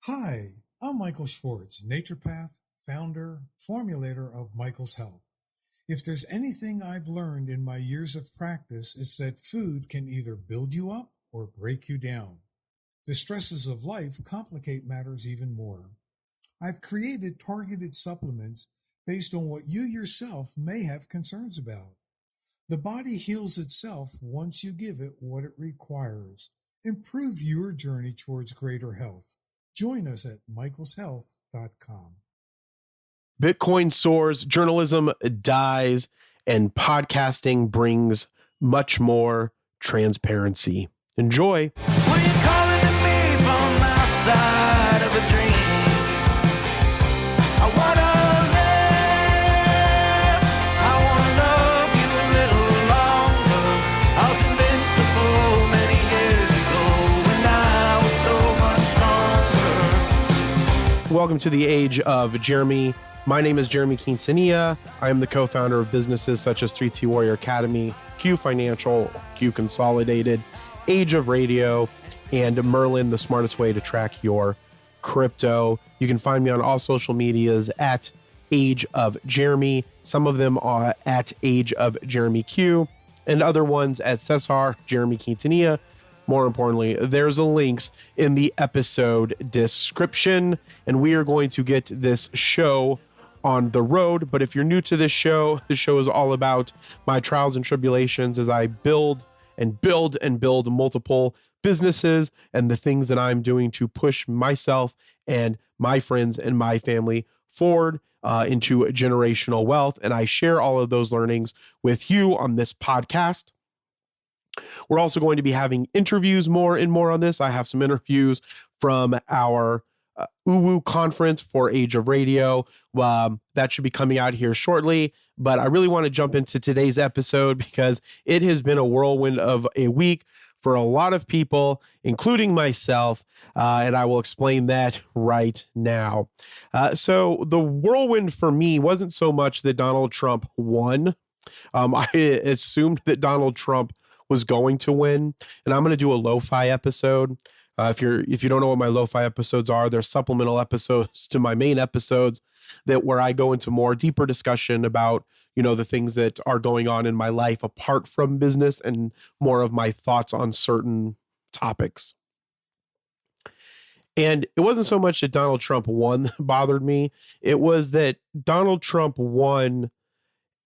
Hi, I'm Michael Schwartz, naturopath, founder, formulator of Michael's Health. If there's anything I've learned in my years of practice, it's that food can either build you up or break you down. The stresses of life complicate matters even more. I've created targeted supplements based on what you yourself may have concerns about. The body heals itself once you give it what it requires. Improve your journey towards greater health. Join us at michaelshealth.com. Bitcoin soars, journalism dies, and podcasting brings much more transparency. Enjoy. Were you calling to me from outside of a dream? I wanna live, I wanna love you a little longer. I was invincible many years ago, and I was so much stronger. Welcome to the Age of Jeremy. My name is Jeremy Quintanilla. I am the co-founder of businesses such as 3T Warrior Academy, Q Financial, Q Consolidated, Age of Radio, and Merlin, the smartest way to track your crypto. You can find me on all social medias at Age of Jeremy. Some of them are at Age of Jeremy Q, and other ones at Cesar Jeremy Quintanilla. More importantly, there's a links in the episode description, and we are going to get this show on the road. But if you're new to this show is all about my trials and tribulations as I build multiple businesses and the things that I'm doing to push myself and my friends and my family forward into generational wealth. And I share all of those learnings with you on this podcast. We're also going to be having interviews more and more on this. I have some interviews from our UWU conference for Age of Radio. That should be coming out here shortly. But I really want to jump into today's episode because it has been a whirlwind of a week for a lot of people, including myself. And I will explain that right now. So the whirlwind for me wasn't so much that Donald Trump won. I assumed that Donald Trump was going to win, and I'm going to do a lo-fi episode. If you don't know what my lo-fi episodes are, they're supplemental episodes to my main episodes where I go into more deeper discussion about, the things that are going on in my life apart from business and more of my thoughts on certain topics. And it wasn't so much that Donald Trump won that bothered me. It was that Donald Trump won,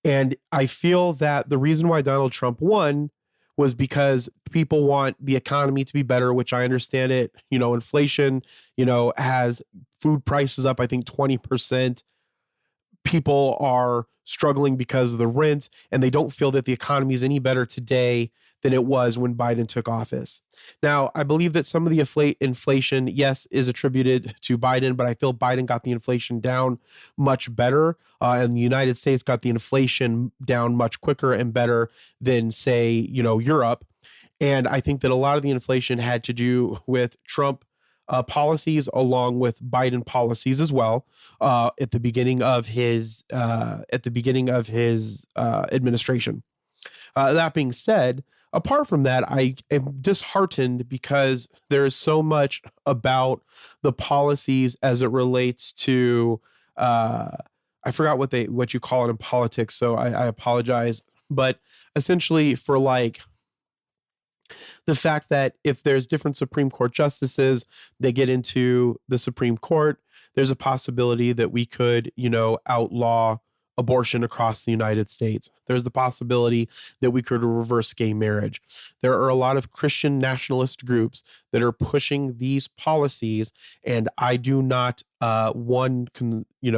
and I feel that the reason why Donald Trump won was because people want the economy to be better, which I understand it. Inflation, has food prices up, I think 20%. People are struggling because of the rent, and they don't feel that the economy is any better today than it was when Biden took office. Now, I believe that some of the inflation, yes, is attributed to Biden, but I feel Biden got the inflation down much better, and the United States got the inflation down much quicker and better than, say, Europe. And I think that a lot of the inflation had to do with Trump policies along with Biden policies as well at the beginning of his administration. That being said, apart from that, I am disheartened because there is so much about the policies as it relates to I forgot what you call it in politics, so I apologize. But essentially for the fact that if there's different Supreme Court justices, they get into the Supreme Court, there's a possibility that we could, outlaw abortion across the United States. There's the possibility that we could reverse gay marriage. There are a lot of Christian nationalist groups that are pushing these policies, and I do not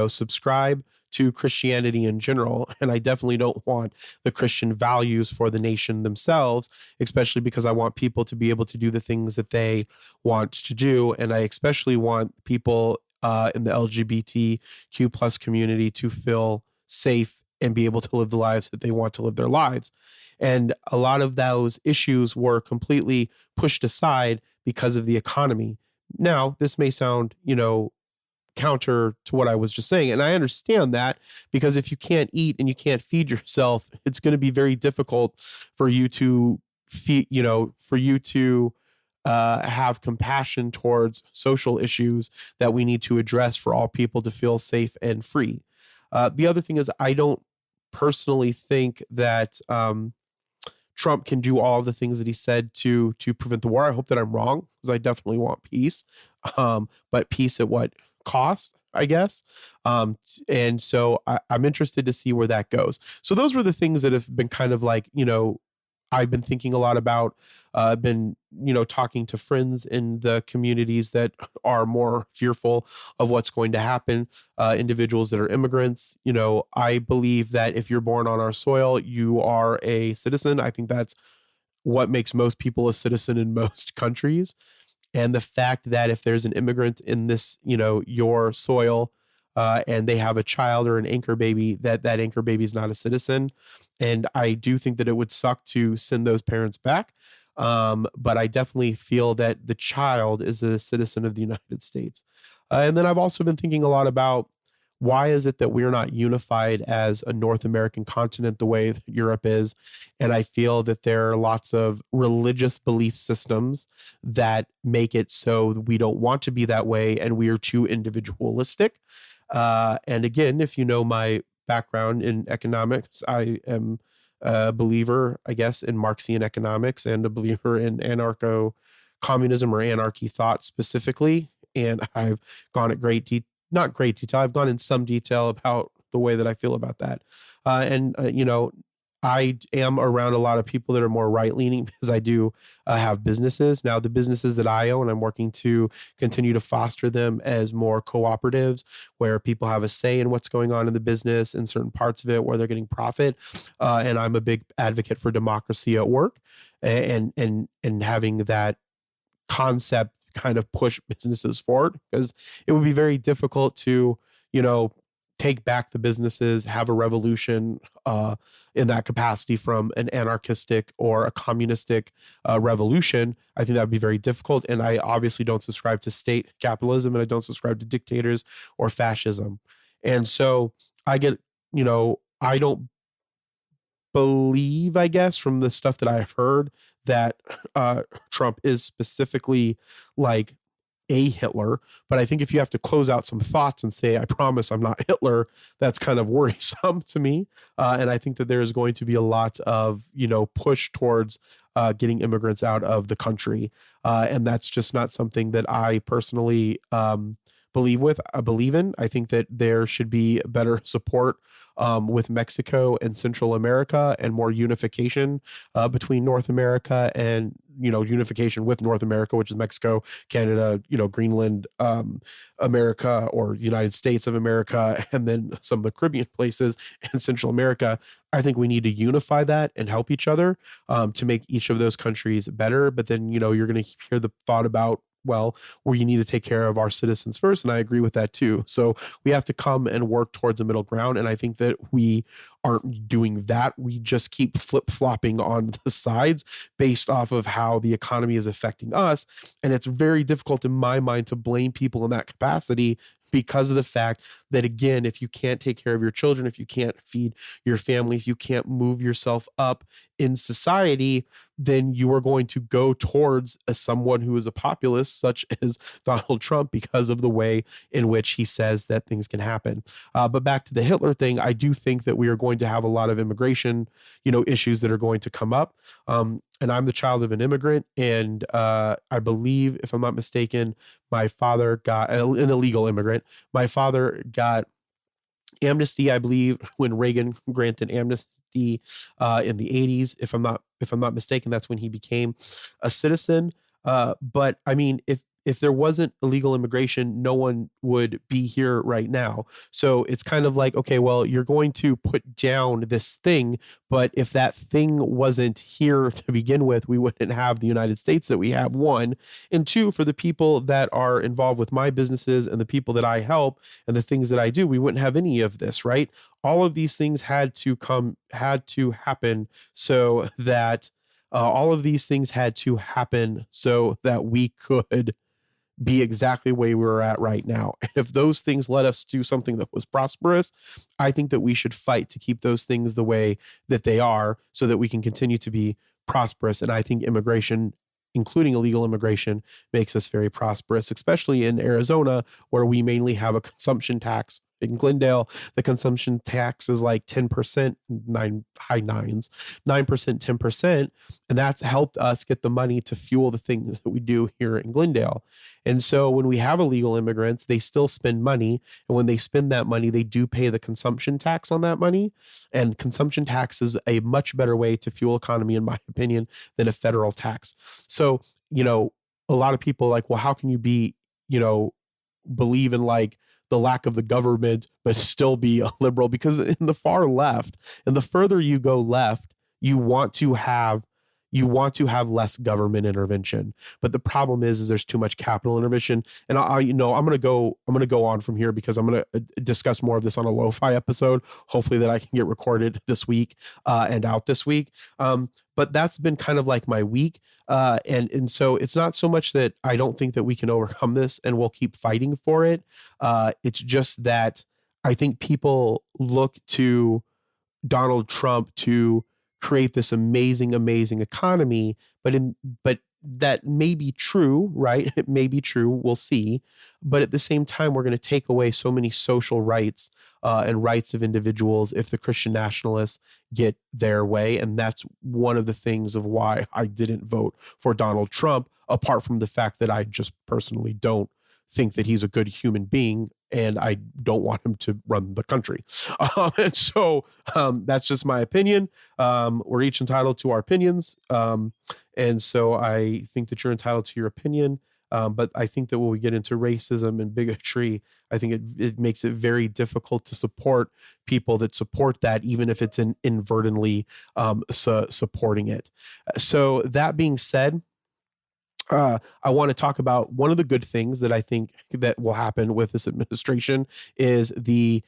subscribe to Christianity in general, and I definitely don't want the Christian values for the nation themselves, especially because I want people to be able to do the things that they want to do, and I especially want people in the LGBTQ plus community to feel safe and be able to live the lives that they want to live their lives. And a lot of those issues were completely pushed aside because of the economy. Now, this may sound, counter to what I was just saying. And I understand that, because if you can't eat and you can't feed yourself, it's going to be very difficult for you to have compassion towards social issues that we need to address for all people to feel safe and free. The other thing is, I don't personally think that Trump can do all of the things that he said to prevent the war. I hope that I'm wrong, because I definitely want peace, but peace at what cost, I guess. And so I'm interested to see where that goes. So those were the things that have been kind of like, I've been thinking a lot about, been, talking to friends in the communities that are more fearful of what's going to happen, individuals that are immigrants. I believe that if you're born on our soil, you are a citizen. I think that's what makes most people a citizen in most countries. And the fact that if there's an immigrant in this, your soil, and they have a child or an anchor baby, that anchor baby is not a citizen. And I do think that it would suck to send those parents back. But I definitely feel that the child is a citizen of the United States. And then I've also been thinking a lot about, why is it that we're not unified as a North American continent the way that Europe is? And I feel that there are lots of religious belief systems that make it so we don't want to be that way, and we are too individualistic. And again, if you know my background in economics, I am a believer, I guess, in Marxian economics, and a believer in anarcho-communism or anarchy thought specifically. And I've gone at not great detail. I've gone in some detail about the way that I feel about that. I am around a lot of people that are more right-leaning, because I do have businesses. Now, the businesses that I own, I'm working to continue to foster them as more cooperatives, where people have a say in what's going on in the business, in certain parts of it where they're getting profit. And I'm a big advocate for democracy at work, and having that concept kind of push businesses forward, because it would be very difficult to, take back the businesses, have a revolution in that capacity from an anarchistic or a communistic revolution. I think that would be very difficult. And I obviously don't subscribe to state capitalism, and I don't subscribe to dictators or fascism. And so I get, I don't believe, I guess, from the stuff that I've heard, that Trump is specifically like a Hitler. But I think if you have to close out some thoughts and say, I promise I'm not Hitler, that's kind of worrisome to me. And I think that there is going to be a lot of, push towards getting immigrants out of the country. And that's just not something that I personally believe in. I think that there should be better support with Mexico and Central America, and more unification between North America, and unification with North America, which is Mexico, Canada, Greenland, America, or United States of America, and then some of the Caribbean places and Central America. I think we need to unify that and help each other to make each of those countries better. But then, you're going to hear the thought about, where you need to take care of our citizens first. And I agree with that too. So we have to come and work towards a middle ground. And I think that we aren't doing that. We just keep flip-flopping on the sides based off of how the economy is affecting us. And it's very difficult in my mind to blame people in that capacity, because of the fact that, again, if you can't take care of your children, if you can't feed your family, if you can't move yourself up in society, then you are going to go towards someone who is a populist, such as Donald Trump, because of the way in which he says that things can happen. But back to the Hitler thing, I do think that we are going to have a lot of immigration, issues that are going to come up. And I'm the child of an immigrant, and I believe, if I'm not mistaken, my father got an illegal immigrant. My father got amnesty, I believe, when Reagan granted amnesty in the 80s. If I'm not mistaken, that's when he became a citizen. But I mean, if there wasn't illegal immigration, no one would be here right now. So it's kind of like, okay, well, you're going to put down this thing, but if that thing wasn't here to begin with, we wouldn't have the United States that we have, one. And two, for the people that are involved with my businesses and the people that I help and the things that I do, we wouldn't have any of this, right? All of these things had to happen so that we could be exactly where we're at right now. And if those things led us to something that was prosperous, I think that we should fight to keep those things the way that they are, so that we can continue to be prosperous. And I think immigration including illegal immigration, makes us very prosperous, especially in Arizona, where we mainly have a consumption tax. In Glendale, the consumption tax is like 10%, high nines, 9%, 10%. And that's helped us get the money to fuel the things that we do here in Glendale. And so when we have illegal immigrants, they still spend money. And when they spend that money, they do pay the consumption tax on that money. And consumption tax is a much better way to fuel economy, in my opinion, than a federal tax. So, a lot of people are like, well, how can you be, believe in like the lack of the government, but still be a liberal? Because in the far left, and the further you go left, you want to have less government intervention. But the problem is there's too much capital intervention. And I'm going to go on from here because I'm going to discuss more of this on a lo-fi episode, hopefully that I can get recorded this week and out this week. But that's been kind of like my week. And so it's not so much that I don't think that we can overcome this and we'll keep fighting for it. It's just that I think people look to Donald Trump to create this amazing economy, but that may be true, right? It may be true. We'll see. But at the same time, we're going to take away so many social rights and rights of individuals if the Christian nationalists get their way. And that's one of the things of why I didn't vote for Donald Trump, apart from the fact that I just personally don't think that he's a good human being and I don't want him to run the country. And so that's just my opinion. We're each entitled to our opinions. And so I think that you're entitled to your opinion. But I think that when we get into racism and bigotry, I think it makes it very difficult to support people that support that, even if it's inadvertently supporting it. So that being said, I want to talk about one of the good things that I think that will happen with this administration is the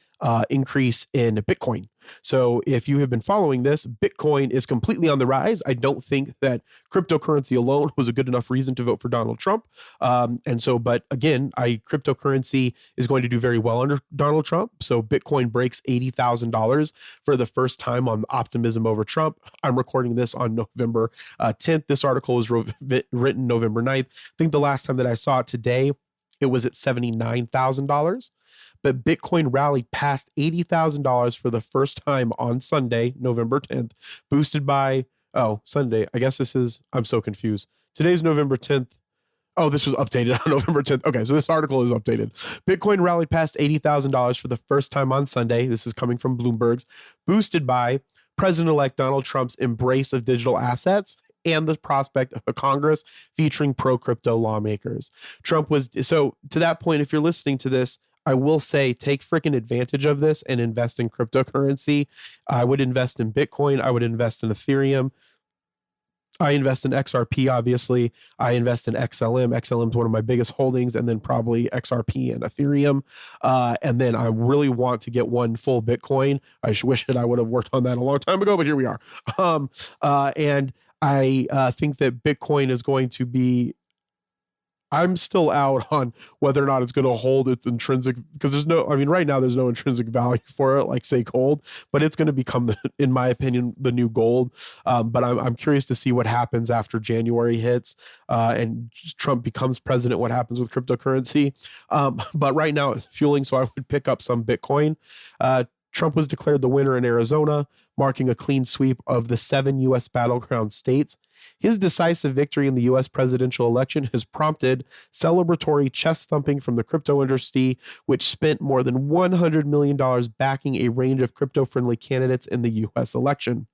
increase in Bitcoin. So if you have been following this, Bitcoin is completely on the rise. I don't think that cryptocurrency alone was a good enough reason to vote for Donald Trump. But again, cryptocurrency is going to do very well under Donald Trump. So Bitcoin breaks $80,000 for the first time on optimism over Trump. I'm recording this on November 10th. This article was written November 9th. I think the last time that I saw it today, it was at $79,000. But Bitcoin rallied past $80,000 for the first time on Sunday, November 10th, boosted by, Sunday. I guess I'm so confused. Today's November 10th. Oh, this was updated on November 10th. Okay, so this article is updated. Bitcoin rallied past $80,000 for the first time on Sunday. This is coming from Bloomberg's, boosted by President-elect Donald Trump's embrace of digital assets and the prospect of a Congress featuring pro-crypto lawmakers. So to that point, if you're listening to this, I will say take freaking advantage of this and invest in cryptocurrency. I would invest in Bitcoin. I would invest in Ethereum. I invest in XRP, obviously. I invest in XLM. XLM is one of my biggest holdings, and then probably XRP and Ethereum. And then I really want to get one full Bitcoin. I wish that I would have worked on that a long time ago, but here we are. And I think that Bitcoin is going to be, I'm still out on whether or not it's going to hold its intrinsic, because right now there's no intrinsic value for it, like say gold, but it's going to become, in my opinion, the new gold. But I'm curious to see what happens after January hits and Trump becomes president, what happens with cryptocurrency. But right now it's fueling, so I would pick up some Bitcoin. Trump was declared the winner in Arizona, marking a clean sweep of the 7 U.S. battleground states. His decisive victory in the U.S. presidential election has prompted celebratory chest thumping from the crypto industry, which spent more than $100 million backing a range of crypto-friendly candidates in the U.S. election.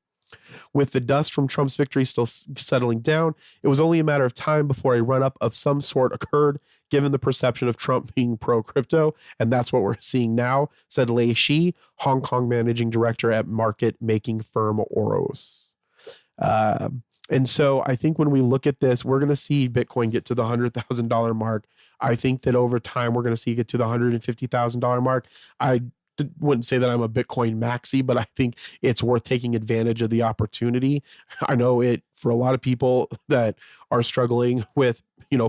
With the dust from Trump's victory still settling down, it was only a matter of time before a run-up of some sort occurred, given the perception of Trump being pro-crypto, and that's what we're seeing now, said Lei Shi, Hong Kong managing director at market-making firm Oros. And so I think when we look at this, we're going to see Bitcoin get to the $100,000 mark. I think that over time, we're going to see it get to the $150,000 mark. wouldn't say that I'm a Bitcoin maxi, but I think it's worth taking advantage of the opportunity. I know it for a lot of people that are struggling with,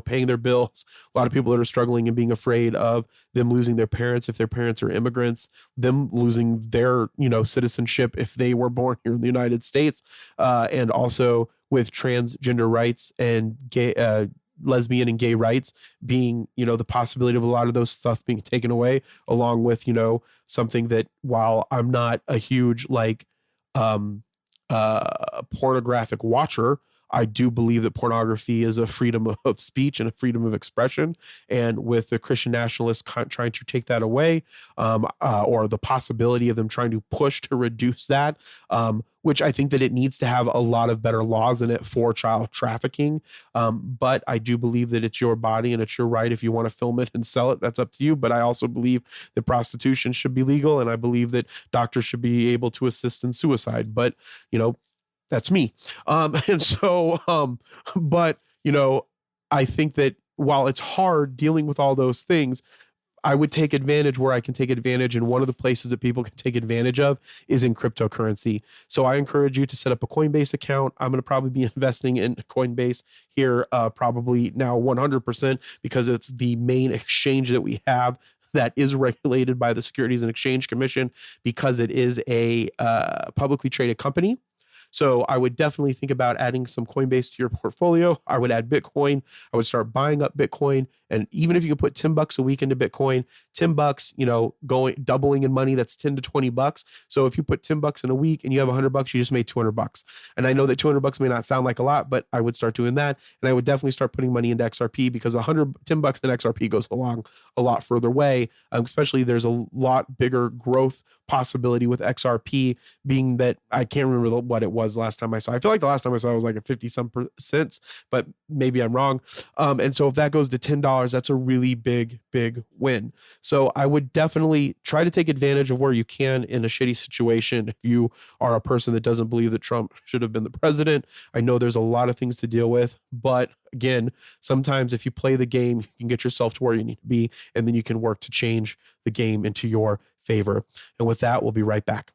paying their bills, a lot of people that are struggling and being afraid of them losing their parents if their parents are immigrants, them losing their, citizenship if they were born here in the United States, and also with transgender rights and gay, lesbian and gay rights being, the possibility of a lot of those stuff being taken away, along with, something that, while I'm not a huge pornographic watcher, I do believe that pornography is a freedom of speech and a freedom of expression. And with the Christian nationalists trying to take that away, or the possibility of them trying to push to reduce that, which I think that it needs to have a lot of better laws in it for child trafficking. But I do believe that it's your body and it's your right. If you want to film it and sell it, that's up to you. But I also believe that prostitution should be legal. And I believe that doctors should be able to assist in suicide. But, that's me. And so, but, I think that while it's hard dealing with all those things, I would take advantage where I can take advantage. And one of the places that people can take advantage of is in cryptocurrency. So I encourage you to set up a Coinbase account. I'm going to probably be investing in Coinbase here, probably now 100%, because it's the main exchange that we have that is regulated by the Securities and Exchange Commission, because it is a publicly traded company. So I would definitely think about adding some Coinbase to your portfolio. I would add Bitcoin. I would start buying up Bitcoin. And even if you can put $10 a week into Bitcoin, $10, doubling in money, that's $10 to $20. So if you put $10 in a week and you have $100, you just made $200. And I know that $200 may not sound like a lot, but I would start doing that. And I would definitely start putting money into XRP, because $10 in XRP goes along a lot further way. Especially there's a lot bigger growth possibility with XRP, being that I can't remember what it was last time I saw. I feel like the last time I saw it was like a 50 some cents, but maybe I'm wrong. And so if that goes to $10, that's a really big win. So I would definitely try to take advantage of where you can in a shitty situation. If you are a person that doesn't believe that Trump should have been the president, I know there's a lot of things to deal with, but again, sometimes if you play the game, you can get yourself to where you need to be, and then you can work to change the game into your favor. And with that, we'll be right back.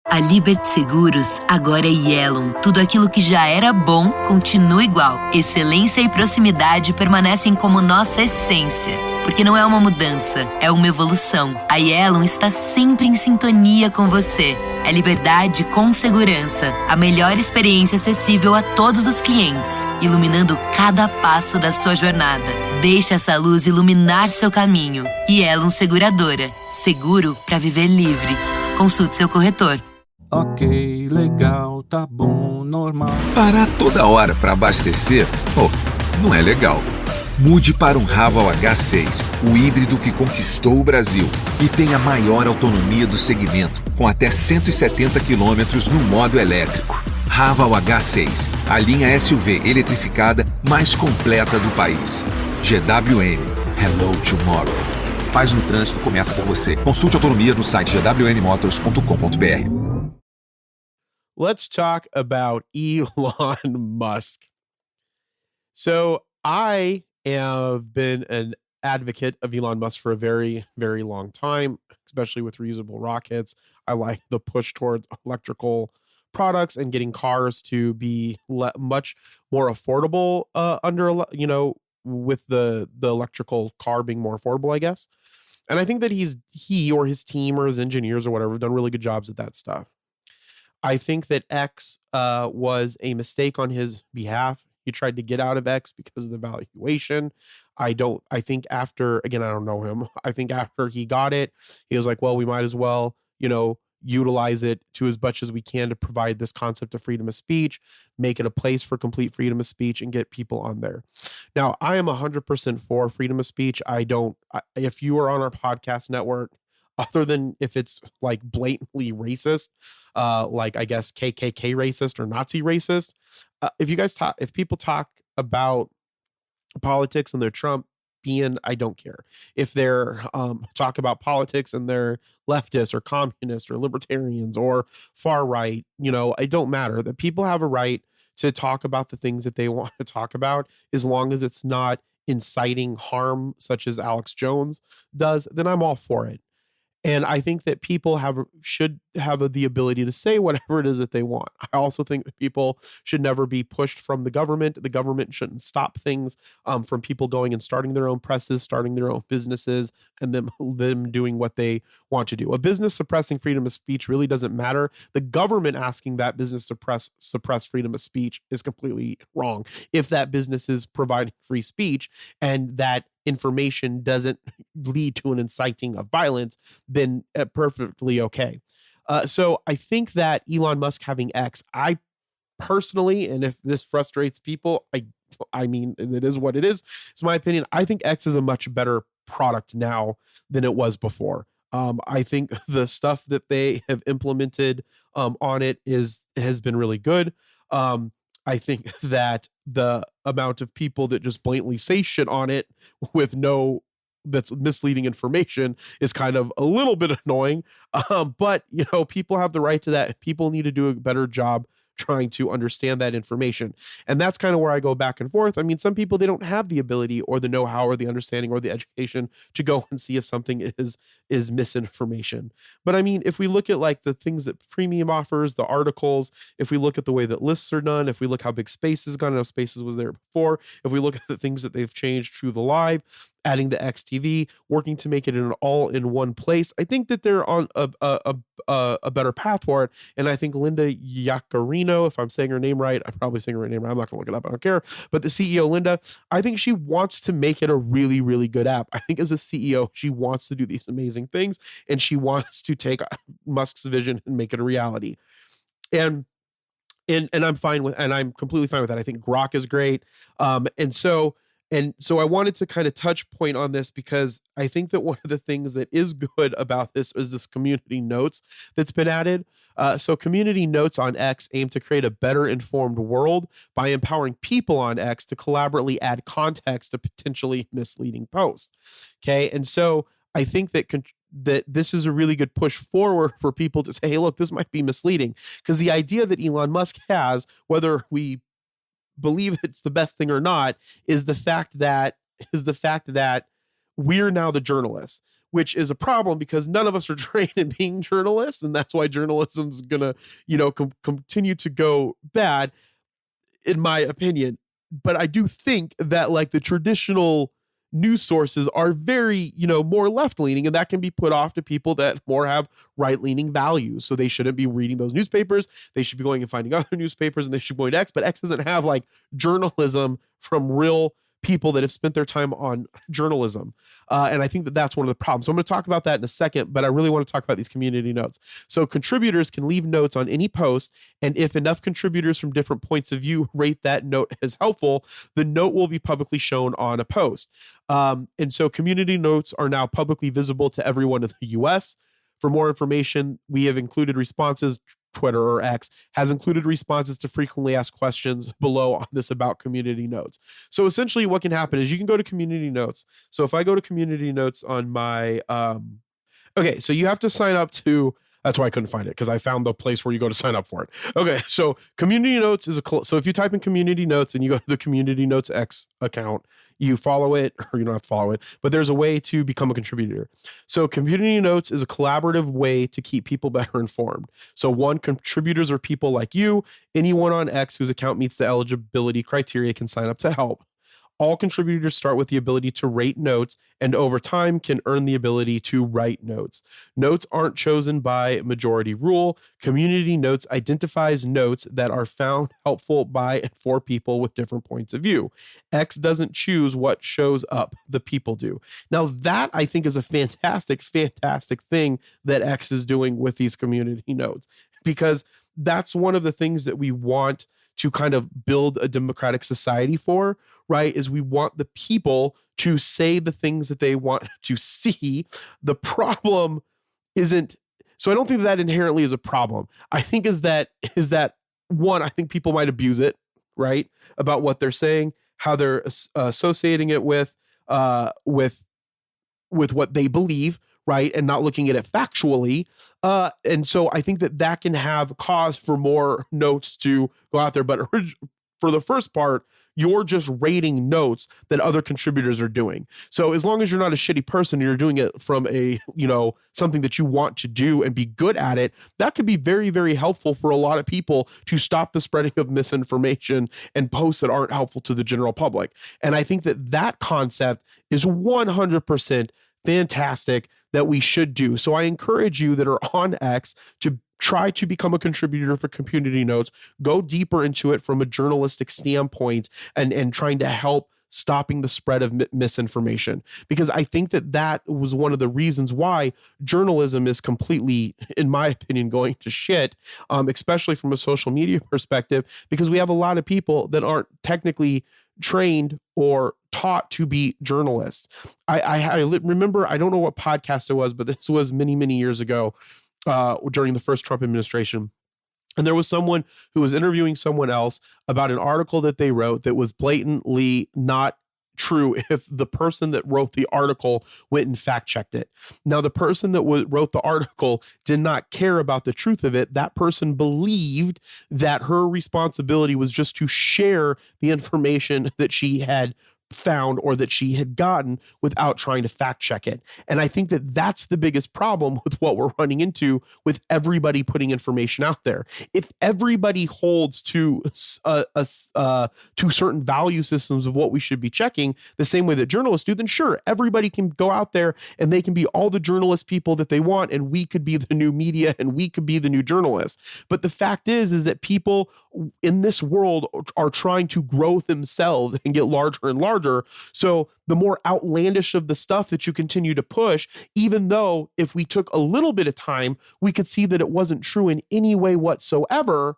A Liberty Seguros agora é Yellow. Tudo aquilo que já era bom continua igual. Excelência e proximidade permanecem como nossa essência. Porque não é uma mudança, é uma evolução. A Yellow está sempre em sintonia com você. É liberdade com segurança. A melhor experiência acessível a todos os clientes, iluminando cada passo da sua jornada. Deixe essa luz iluminar seu caminho. Yellow Seguradora. Seguro para viver livre. Consulte seu corretor. Ok, legal, tá bom, normal. Parar toda hora para abastecer? Não é legal. Mude para um Haval H6, o híbrido que conquistou o Brasil e tem a maior autonomia do segmento, com até 170 km no modo elétrico. Haval H6, a linha SUV eletrificada mais completa do país. GWM, Hello Tomorrow. Paz no trânsito começa por você. Consulte autonomia no site gwmmotors.com.br. Let's talk about Elon Musk. So I have been an advocate of Elon Musk for a very, very long time, especially with reusable rockets. I like the push towards electrical products and getting cars to be much more affordable with the electrical car being more affordable, I guess. And I think that he or his team or his engineers or whatever have done really good jobs at that stuff. I think that X was a mistake on his behalf. He tried to get out of X because of the valuation. I think after, again, I don't know him. I think after he got it, he was like, well, we might as well, utilize it to as much as we can to provide this concept of freedom of speech, make it a place for complete freedom of speech, and get people on there. Now, I am 100% for freedom of speech. If you are on our podcast network, other than if it's like blatantly racist, like I guess KKK racist or Nazi racist, if people talk about politics and they're Trump, I don't care. If they're talk about politics and they're leftists or communists or libertarians or far right, it don't matter. That people have a right to talk about the things that they want to talk about, as long as it's not inciting harm, such as Alex Jones does, then I'm all for it. And I think that people should have the ability to say whatever it is that they want. I also think that people should never be pushed from the government. The government shouldn't stop things from people going and starting their own presses, starting their own businesses, and them doing what they want to do. A business suppressing freedom of speech really doesn't matter. The government asking that business suppress freedom of speech is completely wrong. If that business is providing free speech and that information doesn't lead to an inciting of violence, then perfectly okay. So I think that Elon Musk having X, I personally, and if this frustrates people, I mean, it is what it is. It's my opinion. I think X is a much better product now than it was before. I think the stuff that they have implemented on it has been really good. I think that the amount of people that just blatantly say shit on it with that's misleading information is kind of a little bit annoying. But people have the right to that. People need to do a better job trying to understand that information. And that's kind of where I go back and forth. I mean, some people, they don't have the ability or the know-how or the understanding or the education to go and see if something is misinformation. But I mean, if we look at like the things that Premium offers, the articles, if we look at the way that lists are done, if we look how big Space has gone, I know Spaces was there before, if we look at the things that they've changed through the live, adding the XTV, working to make it an all in one place, I think that they're on a better path for it. And I think Linda Yaccarino, if I'm saying her name right, I'm probably saying her name right, I'm not gonna look it up, I don't care. But the CEO, Linda, I think she wants to make it a really, really good app. I think as a CEO, she wants to do these amazing things, and she wants to take Musk's vision and make it a reality. And I'm fine with, and I'm completely fine with that. I think Grok is great. And so I wanted to kind of touch point on this because I think that one of the things that is good about this is this community notes that's been added. So community notes on X aim to create a better informed world by empowering people on X to collaboratively add context to potentially misleading posts. Okay. And so I think that this is a really good push forward for people to say, hey, look, this might be misleading, because the idea that Elon Musk has, whether we believe it's the best thing or not, is the fact that we're now the journalists, which is a problem because none of us are trained in being journalists, and that's why journalism's gonna continue to go bad, in my opinion. But I do think that like the traditional news sources are very, more left-leaning, and that can be put off to people that more have right-leaning values. So they shouldn't be reading those newspapers. They should be going and finding other newspapers, and they should be going to X, but X doesn't have like journalism from real people that have spent their time on journalism. And I think that that's one of the problems. So I'm going to talk about that in a second, but I really want to talk about these community notes. So contributors can leave notes on any post, and if enough contributors from different points of view rate that note as helpful, the note will be publicly shown on a post. And so community notes are now publicly visible to everyone in the US. For more information, we have included responses. Twitter or X has included responses to frequently asked questions below on this about community notes. So essentially what can happen is you can go to community notes. So if I go to community notes on my, okay, so you have to sign up to, that's why I couldn't find it, because I found the place where you go to sign up for it. Okay, so community notes is so if you type in community notes and you go to the community notes X account, you follow it, or you don't have to follow it, but there's a way to become a contributor. So community notes is a collaborative way to keep people better informed. So one, contributors are people like you. Anyone on X whose account meets the eligibility criteria can sign up to help. All contributors start with the ability to rate notes, and over time can earn the ability to write notes. Notes aren't chosen by majority rule. Community notes identifies notes that are found helpful by and for people with different points of view. X doesn't choose what shows up, the people do. Now that I think is a fantastic, fantastic thing that X is doing with these community notes, because that's one of the things that we want to kind of build a democratic society for, right? Is we want the people to say the things that they want to see. The problem isn't, so I don't think that inherently is a problem. I think is that one, I think people might abuse it, right? About what they're saying, how they're associating it with what they believe, right? And not looking at it factually. And so I think that can have cause for more notes to go out there. But for the first part, You're just rating notes that other contributors are doing. So as long as you're not a shitty person, you're doing it from a, something that you want to do and be good at it, that could be very, very helpful for a lot of people to stop the spreading of misinformation and posts that aren't helpful to the general public. And I think that concept is 100% fantastic that we should do. So I encourage you that are on X to try to become a contributor for Community Notes, go deeper into it from a journalistic standpoint and trying to help stopping the spread of misinformation. Because I think that was one of the reasons why journalism is completely, in my opinion, going to shit, especially from a social media perspective, because we have a lot of people that aren't technically trained or taught to be journalists. I remember, I don't know what podcast it was, but this was many, many years ago, during the first Trump administration. And there was someone who was interviewing someone else about an article that they wrote that was blatantly not true if the person that wrote the article went and fact checked it. Now, the person that wrote the article did not care about the truth of it. That person believed that her responsibility was just to share the information that she had found or that she had gotten without trying to fact check it. And I think that that's the biggest problem with what we're running into with everybody putting information out there. If everybody holds to to certain value systems of what we should be checking the same way that journalists do, then sure, everybody can go out there and they can be all the journalist people that they want, and we could be the new media and we could be the new journalists. But the fact is that people in this world are trying to grow themselves and get larger and larger. So the more outlandish of the stuff that you continue to push, even though if we took a little bit of time, we could see that it wasn't true in any way whatsoever,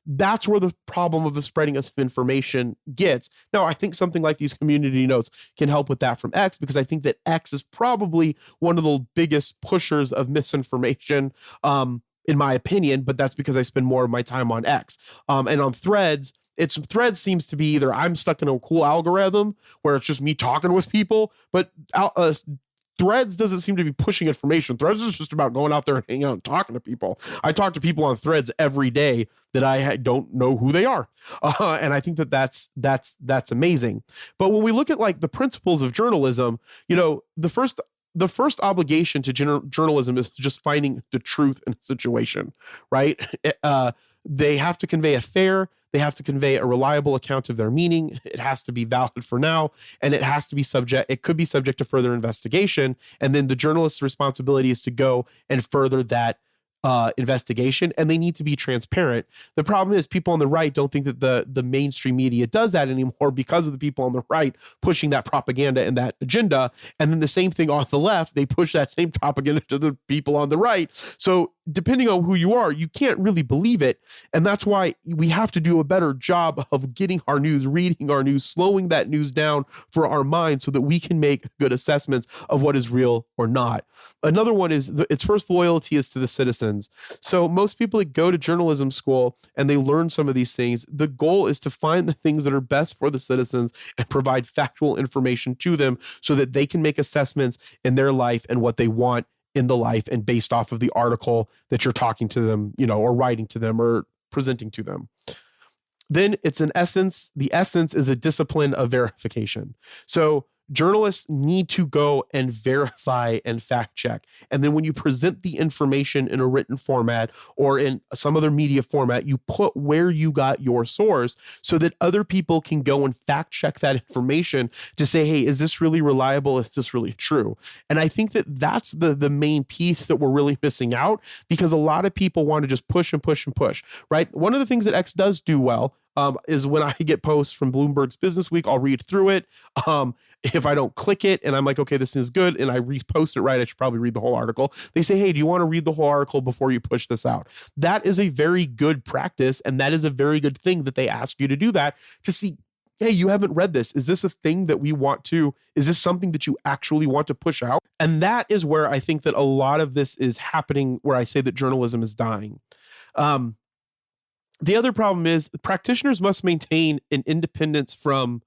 that's where the problem of the spreading of information gets. Now, I think something like these community notes can help with that from X, because I think that X is probably one of the biggest pushers of misinformation, in my opinion, but that's because I spend more of my time on X. And on Threads, Threads seems to be either I'm stuck in a cool algorithm where it's just me talking with people, but Threads doesn't seem to be pushing information. Threads is just about going out there and hanging out and talking to people. I talk to people on Threads every day that I don't know who they are. And I think that's amazing. But when we look at like the principles of journalism, the first obligation to journalism is just finding the truth in a situation, right? They have to convey they have to convey a reliable account of their meaning. It has to be valid for now, and it could be subject to further investigation. And then the journalist's responsibility is to go and further that investigation, and they need to be transparent. The problem is people on the right don't think that the mainstream media does that anymore because of the people on the right pushing that propaganda and that agenda. And then the same thing on the left, they push that same propaganda to the people on the right. So depending on who you are, you can't really believe it. And that's why we have to do a better job of getting our news, reading our news, slowing that news down for our minds so that we can make good assessments of what is real or not. Another one is its first loyalty is to the citizens. So most people that go to journalism school and they learn some of these things, the goal is to find the things that are best for the citizens and provide factual information to them so that they can make assessments in their life and what they want in the life, and based off of the article that you're talking to them, or writing to them or presenting to them. Then it's the essence is a discipline of verification. So journalists need to go and verify and fact check. And then when you present the information in a written format or in some other media format, you put where you got your source so that other people can go and fact check that information to say, hey, is this really reliable? Is this really true? And I think that that's the main piece that we're really missing out, because a lot of people want to just push and push and push, right? One of the things that X does do well is when I get posts from Bloomberg's Business Week, I'll read through it. If I don't click it and I'm like, okay, this is good, and I repost it right, I should probably read the whole article. They say, hey, do you want to read the whole article before you push this out? That is a very good practice, and that is a very good thing that they ask you to do that, to see, hey, you haven't read this. Is this a thing that is this something that you actually want to push out? And that is where I think that a lot of this is happening, where I say that journalism is dying. The other problem is practitioners must maintain an independence from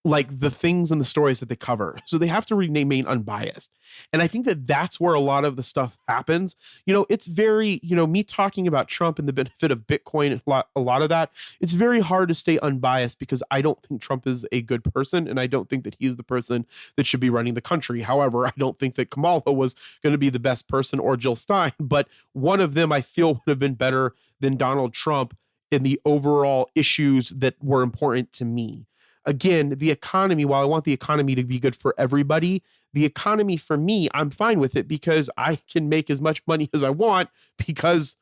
like the things and the stories that they cover. So they have to remain unbiased. And I think that that's where a lot of the stuff happens. It's very, me talking about Trump and the benefit of Bitcoin, a lot of that, it's very hard to stay unbiased because I don't think Trump is a good person. And I don't think that he's the person that should be running the country. However, I don't think that Kamala was going to be the best person or Jill Stein, but one of them I feel would have been better than Donald Trump in the overall issues that were important to me. Again, the economy, while I want the economy to be good for everybody, the economy for me, I'm fine with it because I can make as much money as I want because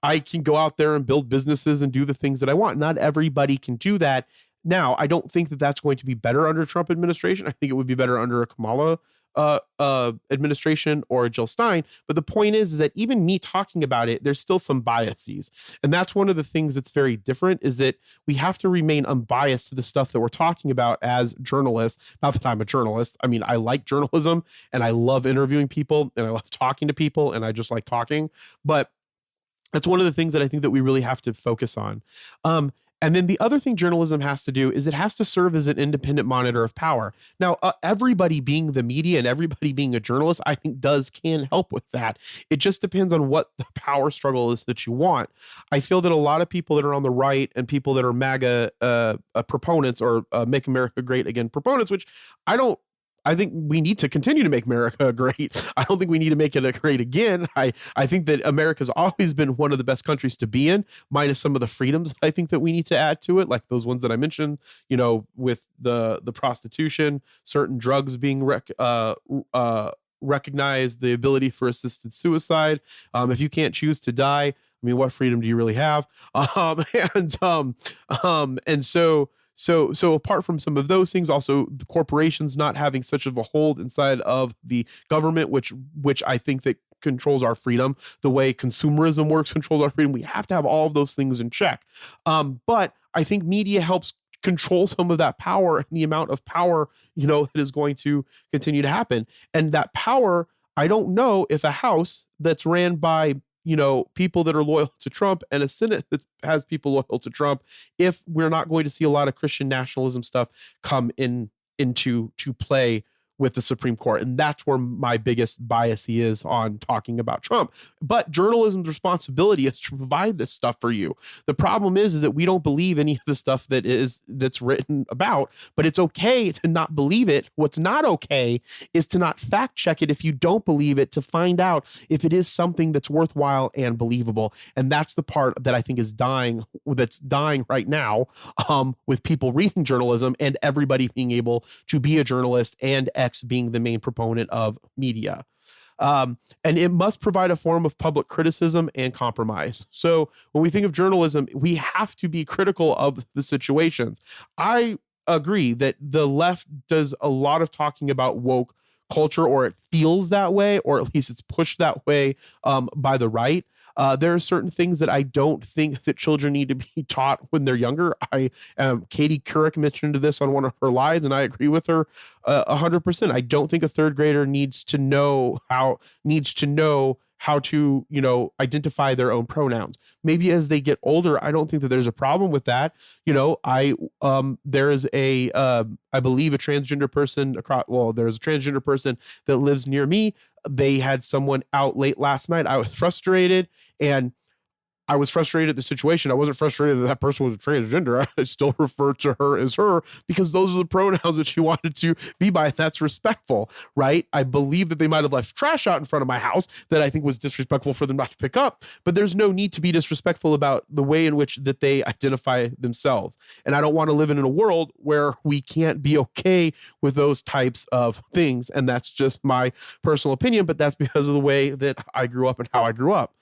I can go out there and build businesses and do the things that I want. Not everybody can do that. Now, I don't think that that's going to be better under Trump administration. I think it would be better under a Kamala administration or Jill Stein. But the point is that even me talking about it, there's still some biases. And that's one of the things that's very different is that we have to remain unbiased to the stuff that we're talking about as journalists. Not that I'm a journalist. I mean, I like journalism and I love interviewing people and I love talking to people and I just like talking. But that's one of the things that I think that we really have to focus on. And then the other thing journalism has to do is it has to serve as an independent monitor of power. Now, everybody being the media and everybody being a journalist, I think can help with that. It just depends on what the power struggle is that you want. I feel that a lot of people that are on the right and people that are MAGA proponents or Make America Great Again proponents, which I think we need to continue to make America great. I don't think we need to make it great again. I think that America's always been one of the best countries to be in, minus some of the freedoms I think that we need to add to it, like those ones that I mentioned, with the prostitution, certain drugs being recognized, the ability for assisted suicide. If you can't choose to die, I mean, what freedom do you really have? So apart from some of those things, also the corporations not having such of a hold inside of the government, which I think that controls our freedom, the way consumerism works controls our freedom. We have to have all of those things in check. But I think media helps control some of that power and the amount of power, that is going to continue to happen. And that power, I don't know if a House that's ran by people that are loyal to Trump and a Senate that has people loyal to Trump, if we're not going to see a lot of Christian nationalism stuff come into play with the Supreme Court. And that's where my biggest bias is on talking about Trump. But journalism's responsibility is to provide this stuff for you. The problem is that we don't believe any of the stuff that's written about, but it's okay to not believe it. What's not okay is to not fact check it if you don't believe it, to find out if it is something that's worthwhile and believable. And that's the part that I think is dying right now, with people reading journalism and everybody being able to be a journalist and being the main proponent of media. And it must provide a form of public criticism and compromise. So when we think of journalism, we have to be critical of the situations. I agree that the left does a lot of talking about woke culture, or it feels that way, or at least it's pushed that way by the right. There are certain things that I don't think that children need to be taught when they're younger. Katie Couric mentioned this on one of her lives, and I agree with her 100%. I don't think a third grader needs to know how to, identify their own pronouns. Maybe as they get older, I don't think that there's a problem with that. There is I believe a transgender person there's a transgender person that lives near me. They had someone out late last night. I was frustrated at the situation. I wasn't frustrated that person was a transgender. I still refer to her as her because those are the pronouns that she wanted to be by. That's respectful, right? I believe that they might have left trash out in front of my house that I think was disrespectful for them not to pick up, but there's no need to be disrespectful about the way in which that they identify themselves. And I don't want to live in a world where we can't be okay with those types of things. And that's just my personal opinion, but that's because of the way that I grew up and how I grew up.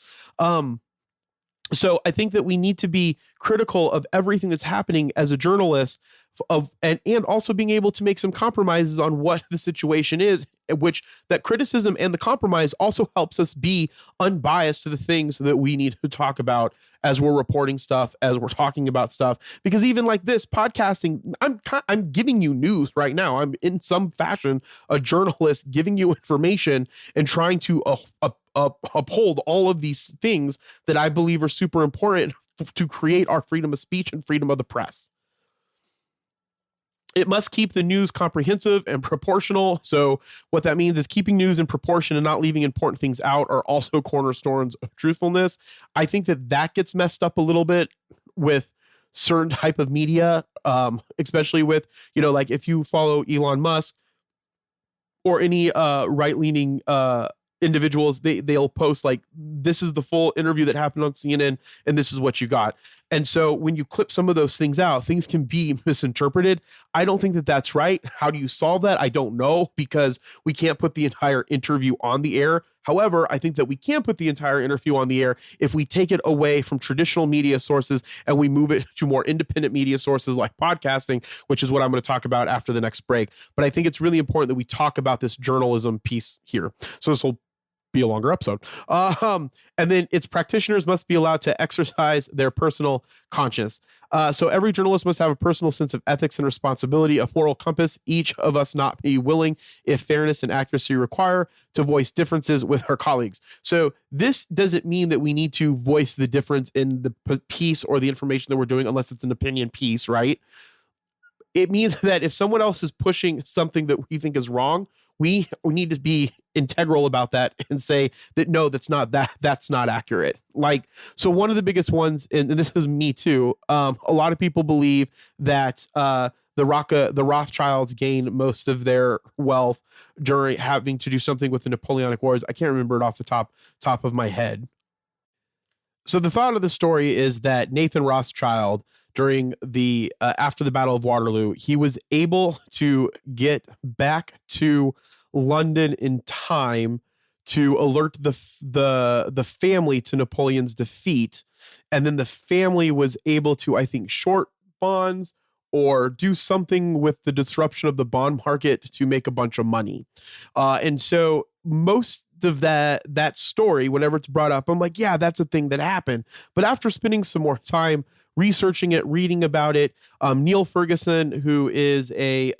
So I think that we need to be critical of everything that's happening as a journalist, and also being able to make some compromises on what the situation is, which that criticism and the compromise also helps us be unbiased to the things that we need to talk about as we're reporting stuff, as we're talking about stuff. Because even like this podcasting, I'm giving you news right now. I'm in some fashion a journalist giving you information and trying to uphold all of these things that I believe are super important to create our freedom of speech and freedom of the press. It must keep the news comprehensive and proportional. So what that means is keeping news in proportion and not leaving important things out are also cornerstones of truthfulness. I think that gets messed up a little bit with certain type of media, especially with, like if you follow Elon Musk or any right-leaning individuals, they'll post like, this is the full interview that happened on CNN and this is what you got. And so when you clip some of those things out, things can be misinterpreted. I don't think that that's right. How do you solve that? I don't know, because we can't put the entire interview on the air. However, I think that we can put the entire interview on the air if we take it away from traditional media sources and we move it to more independent media sources like podcasting, which is what I'm going to talk about after the next break. But I think it's really important that we talk about this journalism piece here. So this will be a longer episode. And then its practitioners must be allowed to exercise their personal conscience. So every journalist must have a personal sense of ethics and responsibility, a moral compass. Each of us not be willing, if fairness and accuracy require, to voice differences with our colleagues. So this doesn't mean that we need to voice the difference in the piece or the information that we're doing, unless it's an opinion piece, right? It means that if someone else is pushing something that we think is wrong, we need to be integral about that and say that, no, that's not accurate. Like, so one of the biggest ones, and this is me too, a lot of people believe that the Rothschilds gained most of their wealth during having to do something with the Napoleonic Wars. I can't remember it off the top of my head. So the thought of the story is that Nathan Rothschild, during the after the Battle of Waterloo, he was able to get back to London in time to alert the family to Napoleon's defeat, and then the family was able to, I think, short bonds or do something with the disruption of the bond market to make a bunch of money. And so most of that story, whenever it's brought up, I'm like, yeah, that's a thing that happened. But after spending some more time researching it, reading about it, Neil Ferguson, who is I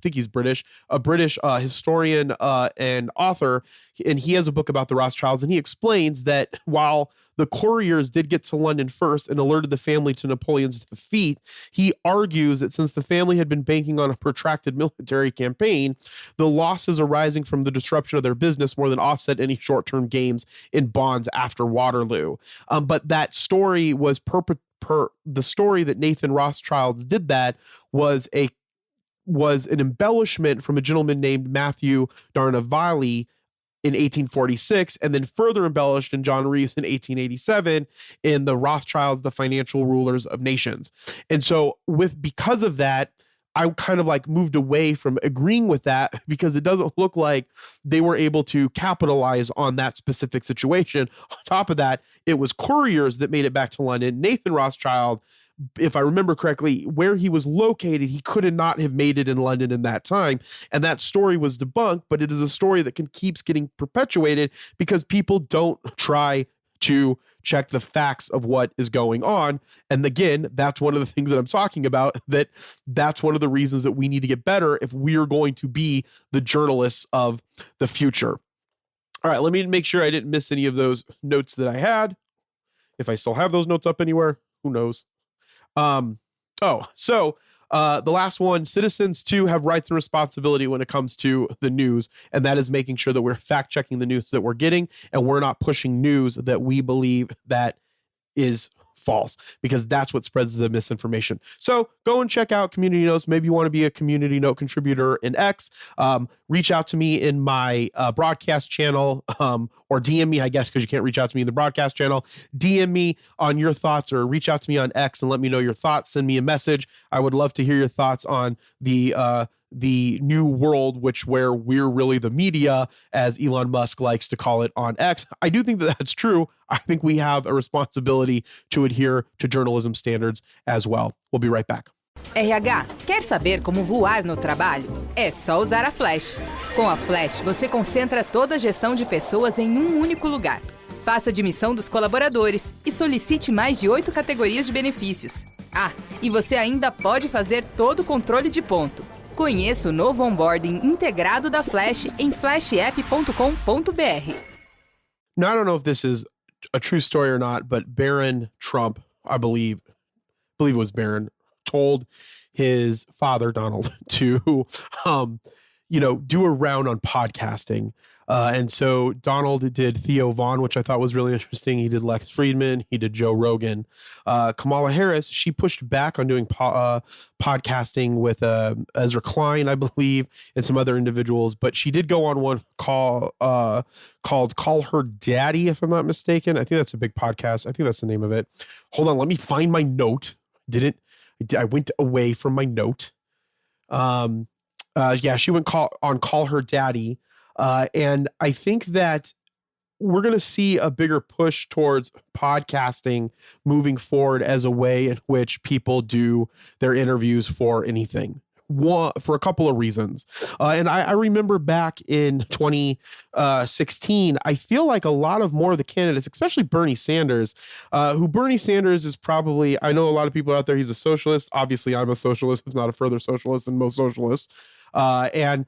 think he's British, a British historian and author, and he has a book about the Rothschilds, and he explains that while the couriers did get to London first and alerted the family to Napoleon's defeat, he argues that since the family had been banking on a protracted military campaign, the losses arising from the disruption of their business more than offset any short-term gains in bonds after Waterloo. But that story was the story that Nathan Rothschilds did that was an embellishment from a gentleman named Matthew Darnavali in 1846, and then further embellished in John Rees in 1887 in the Rothschilds, the Financial Rulers of Nations. And so because of that, I kind of like moved away from agreeing with that, because it doesn't look like they were able to capitalize on that specific situation. On top of that, it was couriers that made it back to London. Nathan Rothschild, if I remember correctly, where he was located, he could not have made it in London in that time. And that story was debunked, but it is a story that keeps getting perpetuated because people don't try to check the facts of what is going on. And again, that's one of the things that I'm talking about, that's one of the reasons that we need to get better if we are going to be the journalists of the future. All right, let me make sure I didn't miss any of those notes that I had. If I still have those notes up anywhere, who knows? The last one, citizens too have rights and responsibility when it comes to the news, and that is making sure that we're fact checking the news that we're getting, and we're not pushing news that we believe that is false, because that's what spreads the misinformation. So go and check out Community Notes. Maybe you want to be a Community Note contributor in X. Reach out to me in my broadcast channel, or DM me, I guess, because you can't reach out to me in the broadcast channel. DM me on your thoughts, or reach out to me on X and let me know your thoughts. Send me a message. I would love to hear your thoughts on the new world, where we're really the media, as Elon Musk likes to call it on X. I do think that that's true. I think we have a responsibility to adhere to journalism standards as well. We'll be right back. RH, quer saber como voar no trabalho? É só usar a Flash. Com a Flash, você concentra toda a gestão de pessoas em um único lugar. Faça a admissão dos colaboradores e solicite mais de 8 categorias de benefícios. Ah, e você ainda pode fazer todo o controle de ponto. Conheça o novo onboarding integrado da Flash em flashapp.com.br. Now, I don't know if this is a true story or not, but Barron Trump, I believe it was Barron, told his father, Donald, to, do a round on podcasting. And so Donald did Theo Vaughn, which I thought was really interesting. He did Lex Friedman. He did Joe Rogan. Kamala Harris, she pushed back on doing podcasting with Ezra Klein, I believe, and some other individuals. But she did go on one called Call Her Daddy, if I'm not mistaken. I think that's a big podcast. I think that's the name of it. Hold on. Let me find my note. I went away from my note. She went Call Her Daddy. And I think that we're going to see a bigger push towards podcasting moving forward as a way in which people do their interviews for anything. For a couple of reasons. And I remember back in 2016, I feel like a lot of more of the candidates, especially Bernie Sanders, Bernie Sanders is probably, I know a lot of people out there, he's a socialist. Obviously, I'm a socialist, if not a further socialist than most socialists. Bernie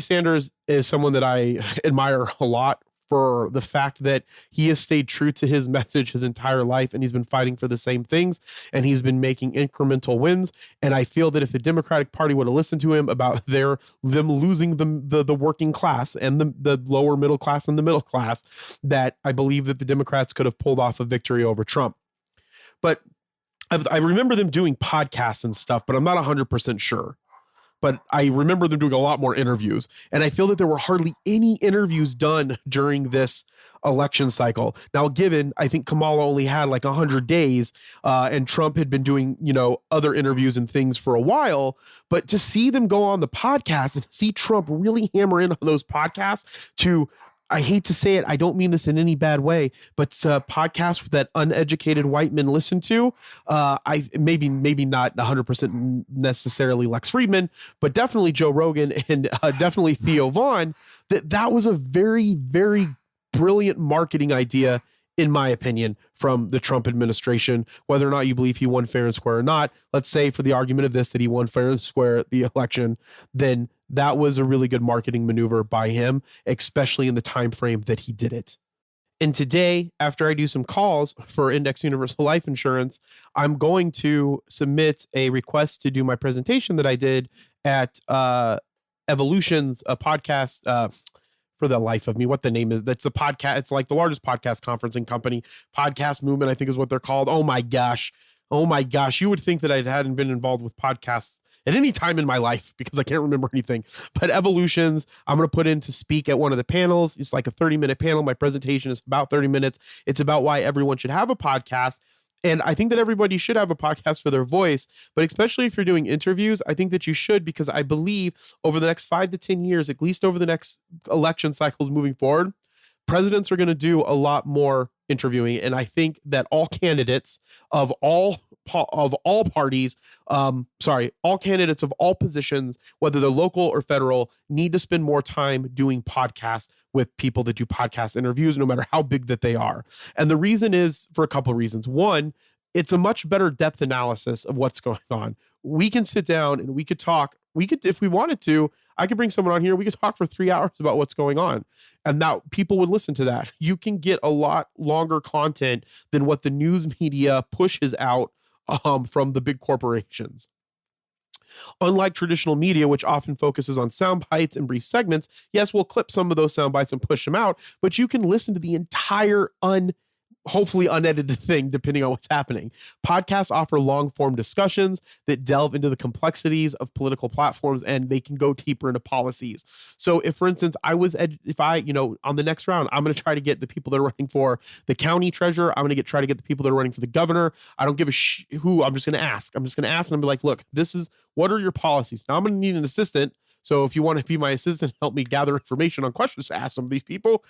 Sanders is someone that I admire a lot for the fact that he has stayed true to his message his entire life, and he's been fighting for the same things, and he's been making incremental wins. And I feel that if the Democratic Party would have listened to him about them losing the working class and the lower middle class and the middle class, that I believe that the Democrats could have pulled off a victory over Trump. But I remember them doing podcasts and stuff, but I'm not 100% sure. But I remember them doing a lot more interviews. And I feel that there were hardly any interviews done during this election cycle. Now, given, I think Kamala only had like 100 days and Trump had been doing, other interviews and things for a while. But to see them go on the podcast and see Trump really hammer in on those podcasts to, I hate to say it, I don't mean this in any bad way, but podcasts that uneducated white men listen to, maybe not 100% necessarily Lex Friedman, but definitely Joe Rogan and definitely Theo Vaughn, that was a very, very brilliant marketing idea, in my opinion, from the Trump administration. Whether or not you believe he won fair and square or not, let's say for the argument of this that he won fair and square the election, then that was a really good marketing maneuver by him, especially in the time frame that he did it. And today, after I do some calls for Index Universal Life Insurance, I'm going to submit a request to do my presentation that I did at Evolution's a podcast for the life of me, what the name is. That's the podcast. It's like the largest podcast conferencing company. Podcast Movement, I think, is what they're called. Oh my gosh. You would think that I hadn't been involved with podcasts at any time in my life because I can't remember anything. But Evolutions, I'm going to put in to speak at one of the panels. It's like a 30-minute panel. My presentation is about 30 minutes. It's about why everyone should have a podcast. And I think that everybody should have a podcast for their voice, but especially if you're doing interviews, I think that you should, because I believe over the next 5 to 10 years, at least over the next election cycles moving forward, presidents are going to do a lot more interviewing. And I think that all candidates of all parties, all candidates of all positions, whether they're local or federal, need to spend more time doing podcasts with people that do podcast interviews, no matter how big that they are. And the reason is for a couple of reasons. One, it's a much better depth analysis of what's going on. We can sit down and we could talk. We could, if we wanted to, I could bring someone on here. We could talk for 3 hours about what's going on. And now people would listen to that. You can get a lot longer content than what the news media pushes out from the big corporations. Unlike traditional media, which often focuses on sound bites and brief segments, yes, we'll clip some of those sound bites and push them out, but you can listen to the entire hopefully unedited thing, depending on what's happening. Podcasts offer long-form discussions that delve into the complexities of political platforms, and they can go deeper into policies. So if, for instance, on the next round, I'm going to try to get the people that are running for the county treasurer. I'm going to try to get the people that are running for the governor. I don't give a who. I'm just going to ask. And I'm be like, look, what are your policies? Now I'm going to need an assistant. So if you want to be my assistant, help me gather information on questions to ask some of these people,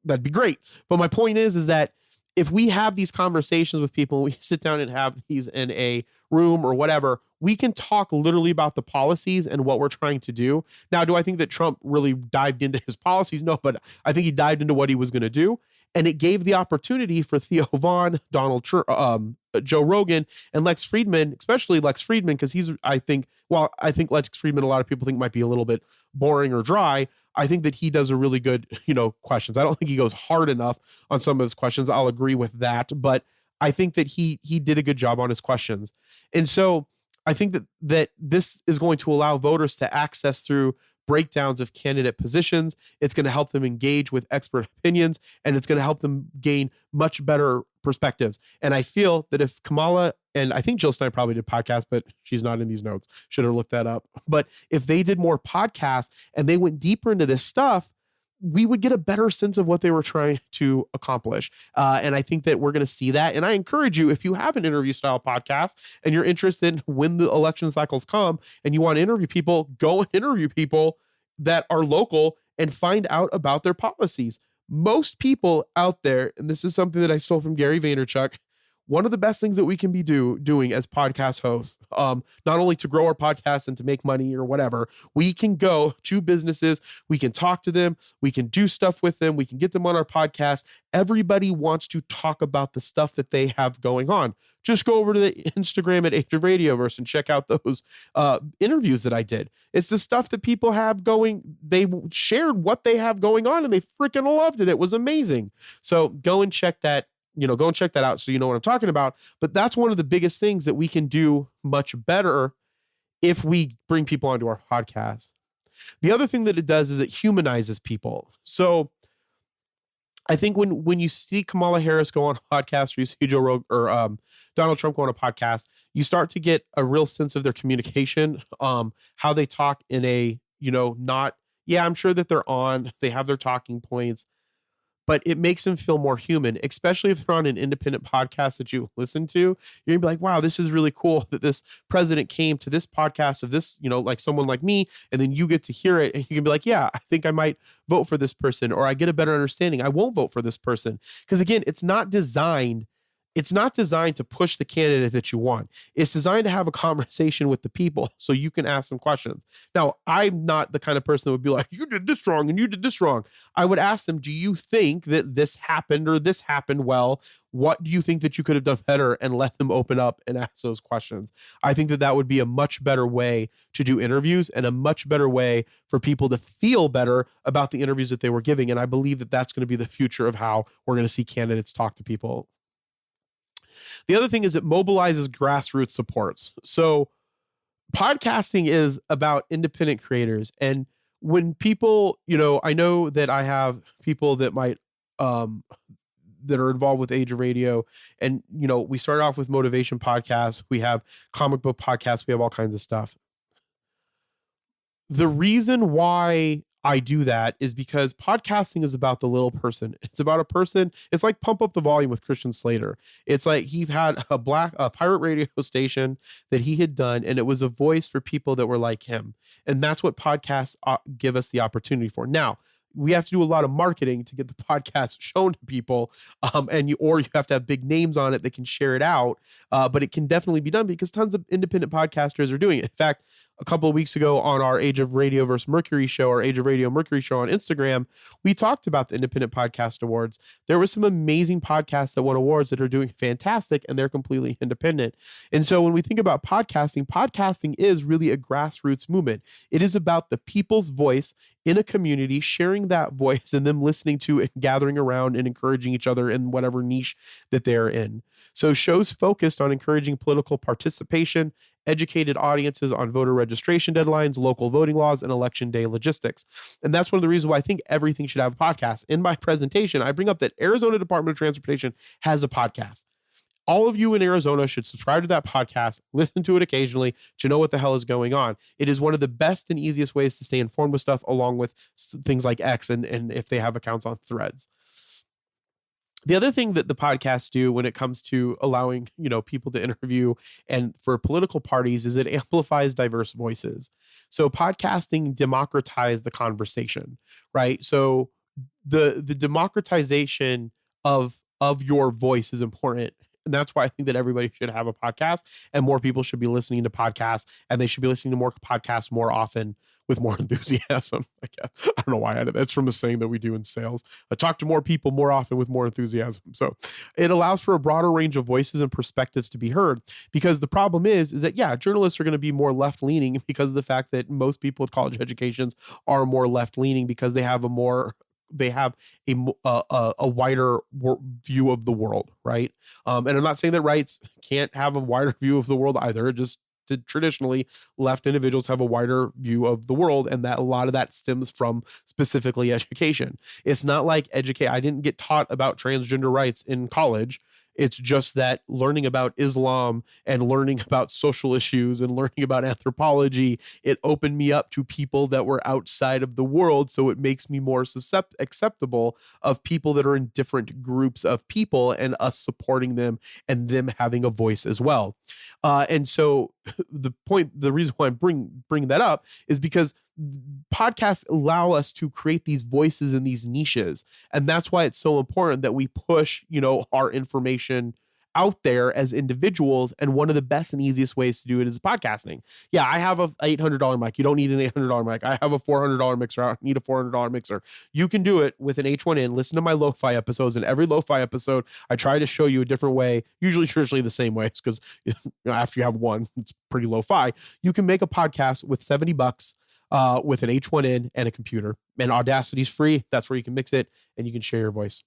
that'd be great. But my point is that if we have these conversations with people, we sit down and have these in a room or whatever, we can talk literally about the policies and what we're trying to do. Now, do I think that Trump really dived into his policies? No, but I think he dived into what he was going to do. And it gave the opportunity for Theo Vaughn, Joe Rogan, and Lex Friedman, especially Lex Friedman, because I think Lex Friedman, a lot of people think might be a little bit boring or dry. I think that he does a really good, questions. I don't think he goes hard enough on some of his questions. I'll agree with that. But I think that he did a good job on his questions. And so I think that this is going to allow voters to access through breakdowns of candidate positions. It's going to help them engage with expert opinions, and it's going to help them gain much better perspectives. And I feel that if Kamala, and I think Jill Stein probably did podcasts, but she's not in these notes, should have looked that up. But if they did more podcasts and they went deeper into this stuff, we would get a better sense of what they were trying to accomplish. And I think that we're going to see that. And I encourage you, if you have an interview style podcast and you're interested in when the election cycles come and you want to interview people, go and interview people that are local and find out about their policies. Most people out there, and this is something that I stole from Gary Vaynerchuk, one of the best things that we can be doing as podcast hosts, not only to grow our podcast and to make money or whatever, we can go to businesses, we can talk to them, we can do stuff with them, we can get them on our podcast. Everybody wants to talk about the stuff that they have going on. Just go over to the Instagram at Age of Radioverse and check out those interviews that I did. It's the stuff that people have going. They shared what they have going on and they freaking loved it. It was amazing. So go and check that. Go and check that out so you know what I'm talking about. But that's one of the biggest things that we can do much better if we bring people onto our podcast. The other thing that it does is it humanizes people. So I think when you see Kamala Harris go on a podcast, or you see Joe Rogan or Donald Trump go on a podcast, you start to get a real sense of their communication, how they talk in a, I'm sure that they have their talking points, but it makes them feel more human, especially if they're on an independent podcast that you listen to. You're gonna be like, wow, this is really cool that this president came to this podcast of this, like someone like me, and then you get to hear it and you can be like, yeah, I think I might vote for this person, or I get a better understanding. I won't vote for this person. Because again, it's not designed to push the candidate that you want. It's designed to have a conversation with the people so you can ask them questions. Now, I'm not the kind of person that would be like, you did this wrong and you did this wrong. I would ask them, do you think that this happened or this happened well? What do you think that you could have done better? And let them open up and ask those questions. I think that would be a much better way to do interviews and a much better way for people to feel better about the interviews that they were giving. And I believe that that's going to be the future of how we're going to see candidates talk to people. The other thing is it mobilizes grassroots supports. So podcasting is about independent creators. And when people, I know that I have people that might, that are involved with Age of Radio. And, we start off with motivation podcasts. We have comic book podcasts. We have all kinds of stuff. The reason why I do that is because podcasting is about the little person. It's about a person. It's like Pump Up the Volume with Christian Slater. It's like he had a pirate radio station that he had done, and it was a voice for people that were like him. And that's what podcasts give us the opportunity for. Now, we have to do a lot of marketing to get the podcast shown to people. You have to have big names on it that can share it out. But it can definitely be done because tons of independent podcasters are doing it. In fact, a couple of weeks ago on our Age of Radio versus Mercury show, our Age of Radio Mercury show on Instagram, we talked about the Independent Podcast Awards. There were some amazing podcasts that won awards that are doing fantastic, and they're completely independent. And so when we think about podcasting is really a grassroots movement. It is about the people's voice in a community, sharing that voice and them listening to it, gathering around and encouraging each other in whatever niche that they're in. So shows focused on encouraging political participation, educated audiences on voter registration deadlines, local voting laws, and election day logistics. And that's one of the reasons why I think everything should have a podcast. In my presentation, I bring up that Arizona Department of Transportation has a podcast. All of you in Arizona should subscribe to that podcast, listen to it occasionally to know what the hell is going on. It is one of the best and easiest ways to stay informed with stuff, along with things like X and if they have accounts on Threads. The other thing that the podcasts do when it comes to allowing, people to interview and for political parties is it amplifies diverse voices. So podcasting democratized the conversation, right? So the democratization of your voice is important. And that's why I think that everybody should have a podcast and more people should be listening to podcasts, and they should be listening to more podcasts more often with more enthusiasm. I don't know why I added that. It's from the saying that we do in sales. I talk to more people more often with more enthusiasm. So it allows for a broader range of voices and perspectives to be heard, because the problem is that, journalists are going to be more left leaning because of the fact that most people with college educations are more left leaning because they have a wider view of the world, right? And I'm not saying that rights can't have a wider view of the world either. Just traditionally left individuals have a wider view of the world, and that a lot of that stems from specifically education. It's not like I didn't get taught about transgender rights in college. It's just that learning about Islam and learning about social issues and learning about anthropology, it opened me up to people that were outside of the world. So it makes me more acceptable of people that are in different groups of people and us supporting them and them having a voice as well. And so the reason why I'm bringing that up is because podcasts allow us to create these voices in these niches. And that's why it's so important that we push, our information out there as individuals. And one of the best and easiest ways to do it is podcasting. Yeah, I have a $800 mic. You don't need an $800 mic. I have a $400 mixer. I don't need a $400 mixer. You can do it with an H1N. Listen to my lo-fi episodes. In every lo-fi episode, I try to show you a different way, traditionally the same way, because after you have one, it's pretty lo-fi. You can make a podcast with $70 with an H1N and a computer. And Audacity's free. That's where you can mix it and you can share your voice.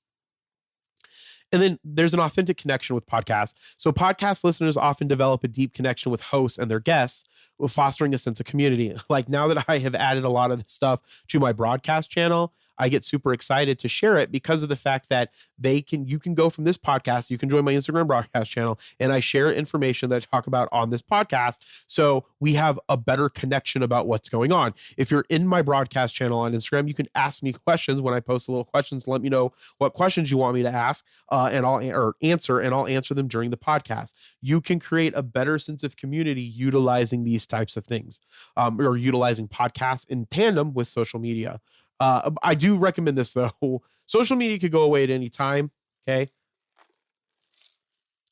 And then there's an authentic connection with podcasts. So podcast listeners often develop a deep connection with hosts and their guests, fostering a sense of community. Like now that I have added a lot of this stuff to my broadcast channel, I get super excited to share it because of the fact that you can go from this podcast, you can join my Instagram broadcast channel, and I share information that I talk about on this podcast. So we have a better connection about what's going on. If you're in my broadcast channel on Instagram, you can ask me questions when I post a little questions. Let me know what questions you want me to ask, and I'll answer them during the podcast. You can create a better sense of community utilizing these types of things, or utilizing podcasts in tandem with social media. I do recommend this though. Social media could go away at any time. Okay.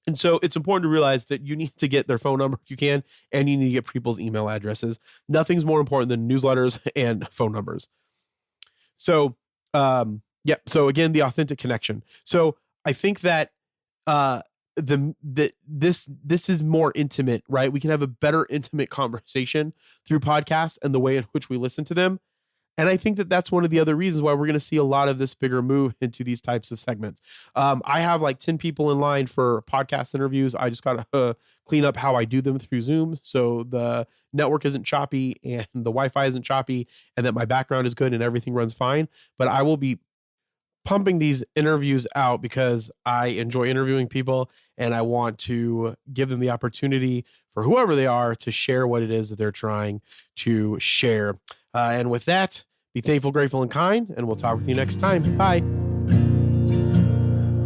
And so it's important to realize that you need to get their phone number if you can, and you need to get people's email addresses. Nothing's more important than newsletters and phone numbers. So, So again, the authentic connection. So I think that, this is more intimate, right? We can have a better intimate conversation through podcasts and the way in which we listen to them. And I think that that's one of the other reasons why we're going to see a lot of this bigger move into these types of segments. I have like 10 people in line for podcast interviews. I just got to clean up how I do them through Zoom, so the network isn't choppy and the Wi-Fi isn't choppy, and that my background is good and everything runs fine. But I will be pumping these interviews out because I enjoy interviewing people, and I want to give them the opportunity for whoever they are to share what it is that they're trying to share. And with that, be thankful, grateful, and kind, and we'll talk with you next time. Bye.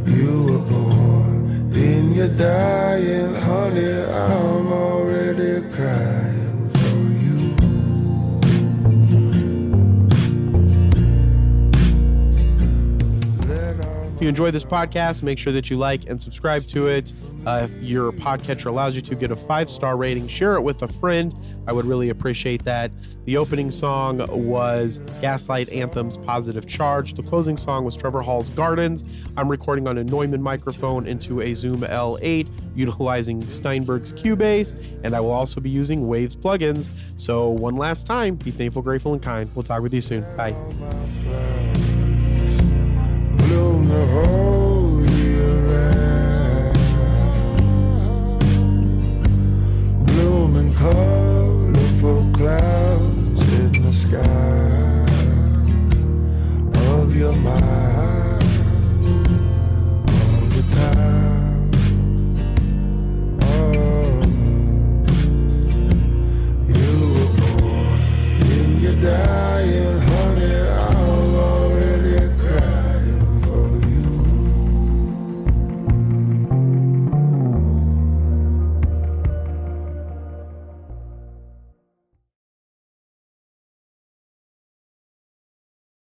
You were born in your dying, honey, I'm already crying for you. If you enjoy this podcast, make sure that you like and subscribe to it. If your podcatcher allows you to, get a 5-star rating, share it with a friend. I would really appreciate that. The opening song was Gaslight Anthem's Positive Charge. The closing song was Trevor Hall's Gardens. I'm recording on a Neumann microphone into a Zoom L8 utilizing Steinberg's Cubase, and I will also be using Waves plugins. So one last time, be thankful, grateful, and kind. We'll talk with you soon. Bye. Bloom the whole year round. Blooming colorful clouds in the sky of your mind.